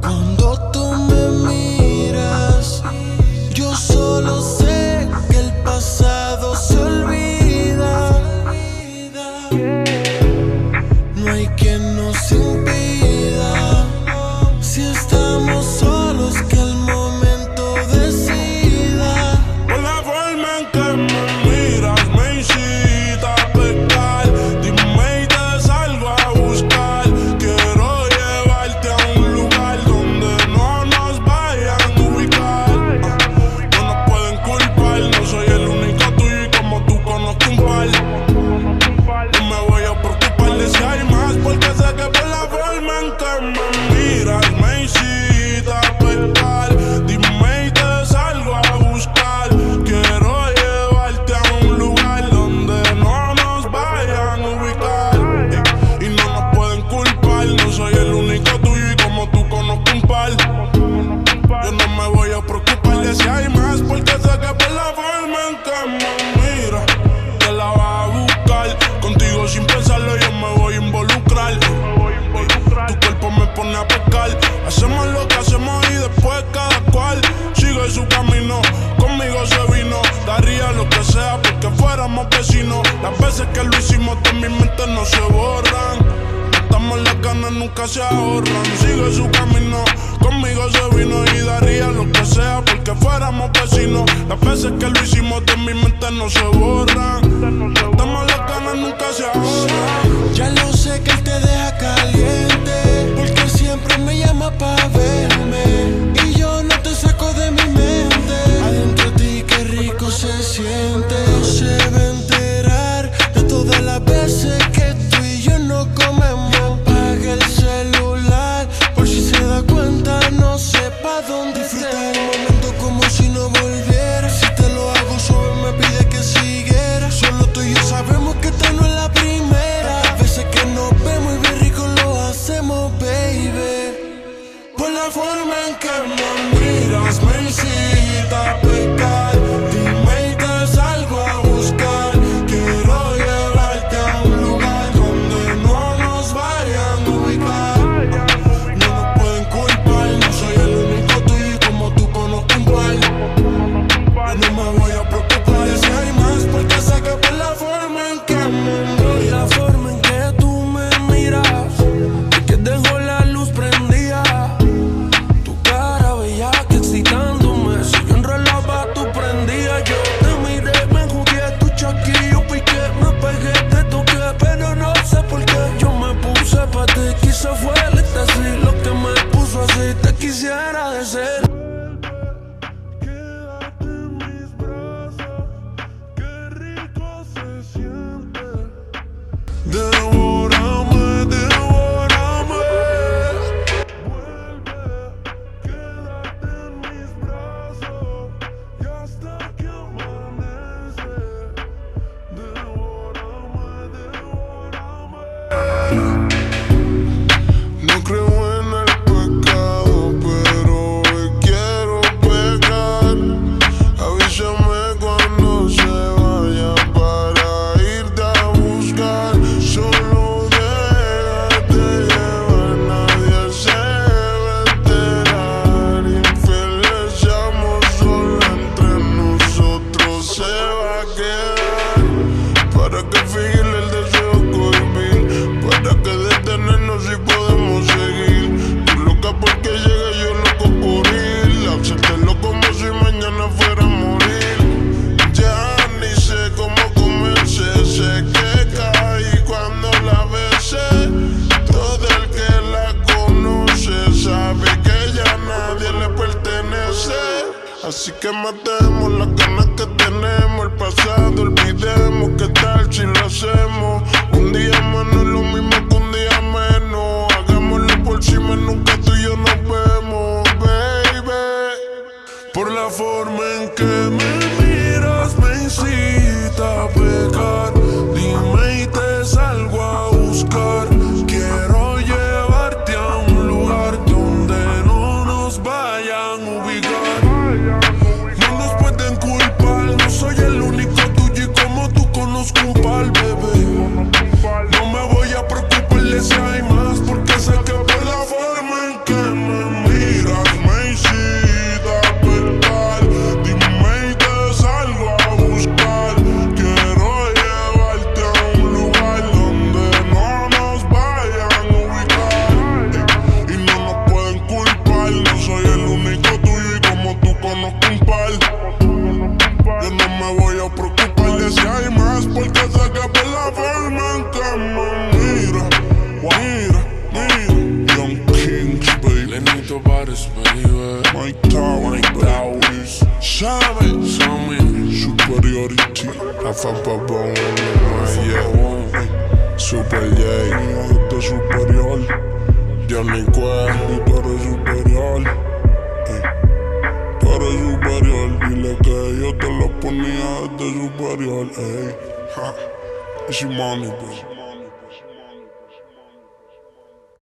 Cuando tú me miras, yo solo sé que el pasado se olvida. No hay quien nos impida. Si estamos solos, que el momento decida. Por la forma en que me miras, me incita a pecar. Dime y te salgo a buscar. Quiero llevarte a un lugar donde no nos vayan a ubicar. No nos pueden culpar, no soy el único tuyo y como tú conozco un par. No me voy a preocupar de si hay más, porque sé que por la forma en que me miras me incita a pecar. Dime y te salgo a buscar. Quiero llevarte a un lugar donde no nos vayan a ubicar. Y no nos pueden culpar, no soy el único tuyo y como tú conozco un par. Yo no me voy a preocupar de si hay más, porque sé que por la forma en que me miras te la vas a buscar. Contigo sin pensarlo yo me voy a involucrar. Tu cuerpo me pone a pecar. Hacemos lo que hacemos y después cada cual sigue su camino. Conmigo se vino, daría lo que sea porque fuéramos vecinos. Las veces que lo hicimos de mi mente no se borran. Estamos las ganas, nunca se ahorran. Sigue su camino, conmigo se vino y daría lo que sea porque fuéramos vecinos. Las veces que lo hicimos de mi mente no se borran. Estamos las ganas, nunca se ahorran. Ya lo sé que él te deja caliente, porque siempre me llama pa' verme y yo no te saco de mi mente. Adentro de ti qué rico se siente. No se va a enterar de todas las veces que tú y yo no comemos. Apaga el celular por si se da cuenta, no sepa dónde disfruta el momento como si no volviera. Si te lo hago solo me pide que siguiera. Solo tú y yo sabemos que esta no es la primera. Las veces que nos vemos y bien rico lo hacemos, baby. Por la forma en que me miras me incita a pecar. Dime y te salgo a buscar. Quiero llevarte a un lugar donde no nos vayan a ubicar. No nos pueden culpar, no soy el único tuyo y como tú conozco un par. No me voy a preocupar de si hay más, porque sé que por la forma en que me miras. Por la forma en que tú me miras, es que dejo la luz prendida. Tu cara bella que excitándome. Si yo enrolaba, tú prendías. Yo te miré, me jugué tu chaquillo, piqué, me pegué, te toqué, pero no sé por qué yo me puse pa' ti. Quizá fue el éxtasis lo que me puso así. Te quisiera decir. Quédate en mis brazos, qué rico se siente. Devórame, devórame. Vuelve, quédate en mis brazos y hasta que amanece. Devórame, devórame. No creo en el pecado, pero hoy quiero pecar. Avísame cuando se vaya para irte a buscar. Solo déjate llevar, nadie se va a enterar. Infieles seamos, solo entre nosotros se va a quedar. ¿Para qué fingirle el deseo cohibir? ¿Para qué detenernos si podemos seguir? Tú loca porque llega, yo loco por ir. Hacértelo como si mañana fuera a morir. Ya ni sé cómo comencé, sé que caí cuando la besé. Todo el que la conoce sabe que ya a nadie le pertenece. Así que matemos las ganas que tenemos, el pasado olvidemos. ¿Qué tal si lo hacemos? Un día más no es lo mismo que un día menos. Hagámoslo por encima, nunca tú y yo nos vemos, baby. Por la forma en que me miras me incita a pecar. Dime y te salgo a buscar. Quiero llevarte a un lugar donde no nos vayan a ubicar. No nos pueden culpar, no soy el único tuyo y como tú conozco un par, bebé. Towers, baby. Mike Towers. Shame. Superiority. Rafa Pabón, yeah. Super J, Este superior. Johnny Quest. Y tú eres superior. Tú eres superior. Dile que yo te lo ponía de superior. Ey. Easy money, bro.